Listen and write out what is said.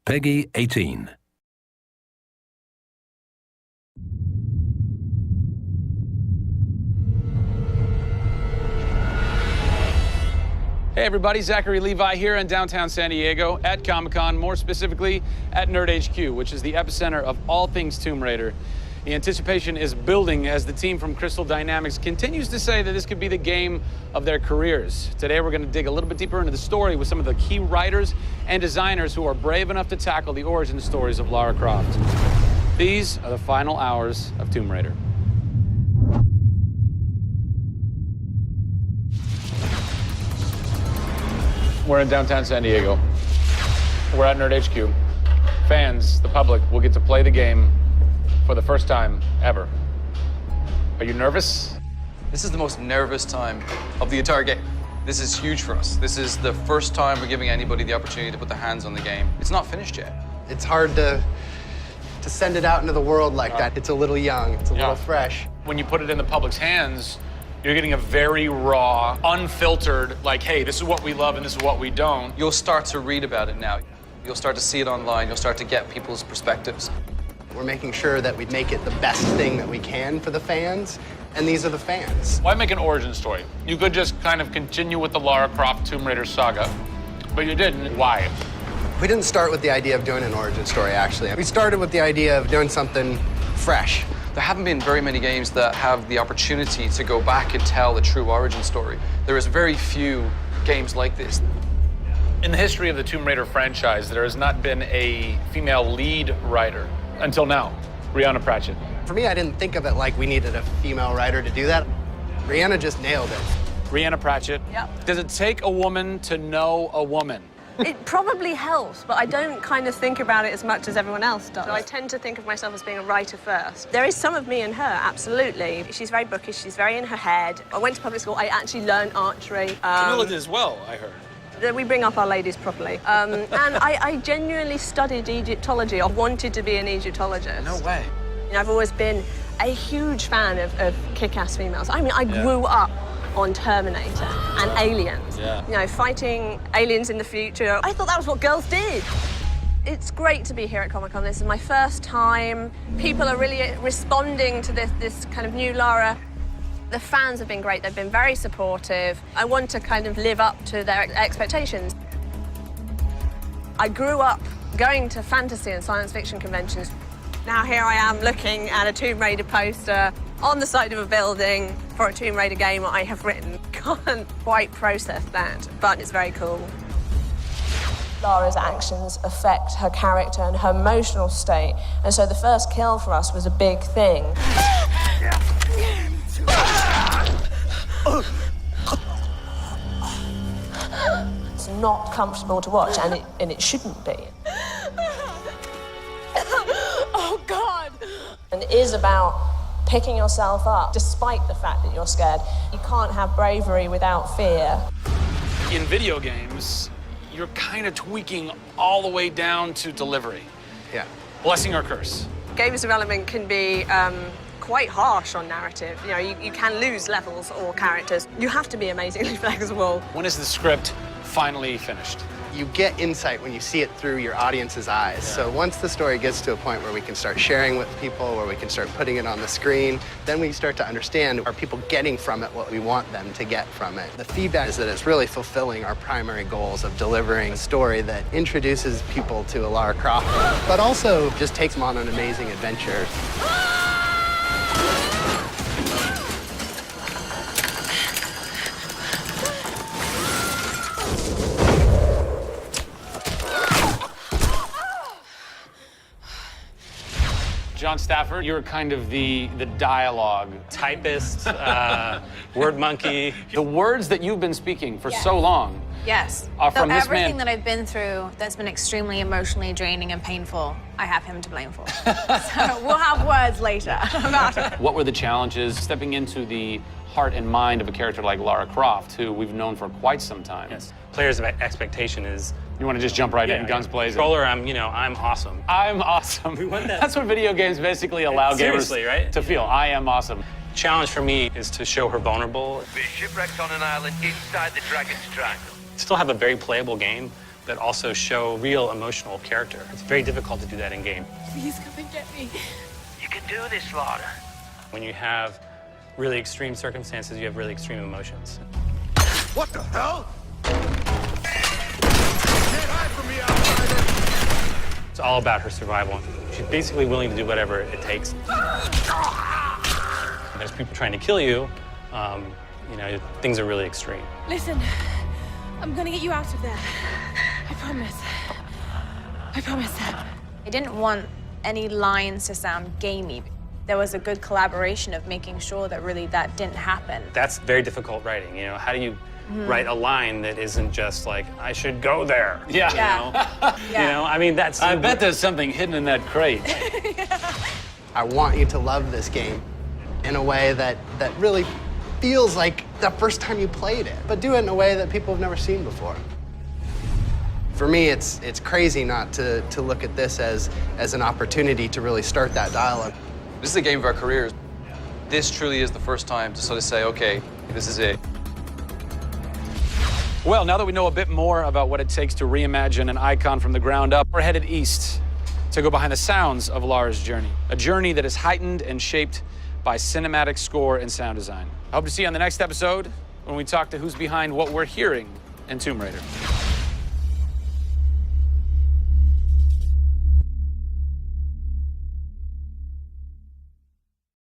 Peggy 18. Hey everybody, Zachary Levi here in downtown San Diego at Comic-Con, more specifically at Nerd HQ, which is the epicenter of all things Tomb Raider. The anticipation is building as the team from Crystal Dynamics continues to say that this could be the game of their careers. Today we're going to dig a little bit deeper into the story with some of the key writers and designers who are brave enough to tackle the origin stories of Lara Croft. These are the final hours of Tomb Raider. We're in downtown San Diego. We're at Nerd HQ. Fans, the public, will get to play the game for the first time ever. Are you nervous? This is the most nervous time of the entire game. This is huge for us. This is the first time we're giving anybody the opportunity to put their hands on the game. It's not finished yet. It's hard to send it out into the world like that. It's a little young, it's a little fresh. When you put it in the public's hands, you're getting a very raw, unfiltered, like, hey, this is what we love and this is what we don't. You'll start to read about it now. You'll start to see it online. You'll start to get people's perspectives. We're making sure that we make it the best thing that we can for the fans, and these are the fans. Why make an origin story? You could just kind of continue with the Lara Croft Tomb Raider saga, but you didn't. Why? We didn't start with the idea of doing an origin story, actually. We started with the idea of doing something fresh. There haven't been very many games that have the opportunity to go back and tell the true origin story. There is very few games like this. In the history of the Tomb Raider franchise, there has not been a female lead writer until now, Brianna Pratchett. For me, I didn't think of it like we needed a female writer to do that. Brianna just nailed it. Brianna Pratchett. Yep. Does it take a woman to know a woman? It probably helps, but I don't kind of think about it as much as everyone else does. I tend to think of myself as being a writer first. There is some of me in her, absolutely. She's very bookish, she's very in her head. I went to public school, I actually learned archery. Camilla did as well, I heard. We bring up our ladies properly. And I genuinely studied Egyptology. I wanted to be an Egyptologist. No way. You know, I've always been a huge fan of kick-ass females. I mean, I grew up on Terminator and Aliens. Yeah. You know, fighting aliens in the future. I thought that was what girls did. It's great to be here at Comic-Con. This is my first time. People are really responding to this kind of new Lara. The fans have been great. They've been very supportive. I want to kind of live up to their expectations. I grew up going to fantasy and science fiction conventions. Now here I am looking at a Tomb Raider poster on the side of a building for a Tomb Raider game I have written. Can't quite process that, but it's very cool. Lara's actions affect her character and her emotional state, and so the first kill for us was a big thing. It's not comfortable to watch, and it shouldn't be. Oh, God! And it is about picking yourself up, despite the fact that you're scared. You can't have bravery without fear. In video games, you're kind of tweaking all the way down to delivery. Yeah. Blessing or curse. Games development can be quite harsh on narrative. You know, you can lose levels or characters. You have to be amazingly flexible. When is the script finally finished? You get insight when you see it through your audience's eyes. Yeah. So once the story gets to a point where we can start sharing with people, where we can start putting it on the screen, then we start to understand, are people getting from it what we want them to get from it? The feedback is that it's really fulfilling our primary goals of delivering a story that introduces people to a Lara Croft, but also just takes them on an amazing adventure. John Stafford, you're kind of the dialogue typist, word monkey. The words that you've been speaking for so long Yes. are from this everything man. that I've been through that's been extremely emotionally draining and painful, I have him to blame for. So we'll have words later about it. What were the challenges stepping into the heart and mind of a character like Lara Croft, who we've known for quite some time? Yes. Players' expectation is. You want to just jump right in, guns blazing? Controller, I'm awesome. I'm awesome. We want that. That's what video games basically allow gamers right? to feel. I am awesome. Challenge for me is to show her vulnerable. We're shipwrecked on an island inside the Dragon's Triangle. Still have a very playable game, that also show real emotional character. It's very difficult to do that in game. Please come and get me. You can do this, Laura. When you have really extreme circumstances, you have really extreme emotions. What the hell? Can't hide from me, outsider! It's all about her survival. She's basically willing to do whatever it takes. There's people trying to kill you. You know, things are really extreme. Listen, I'm gonna get you out of there. I promise. I promise. I didn't want any lines to sound gamey. There was a good collaboration of making sure that really that didn't happen. That's very difficult writing. You know, how do you write a line that isn't just like, I should go there? Yeah. You know? You know, I mean, that's... I bet there's something hidden in that crate. I want you to love this game in a way that really feels like the first time you played it, but do it in a way that people have never seen before. For me, it's crazy not to look at this as an opportunity to really start that dialogue. This is the game of our careers. This truly is the first time to sort of say, okay, this is it. Well, now that we know a bit more about what it takes to reimagine an icon from the ground up, we're headed east to go behind the sounds of Lara's journey, a journey that is heightened and shaped by cinematic score and sound design. I hope to see you on the next episode when we talk to who's behind what we're hearing in Tomb Raider.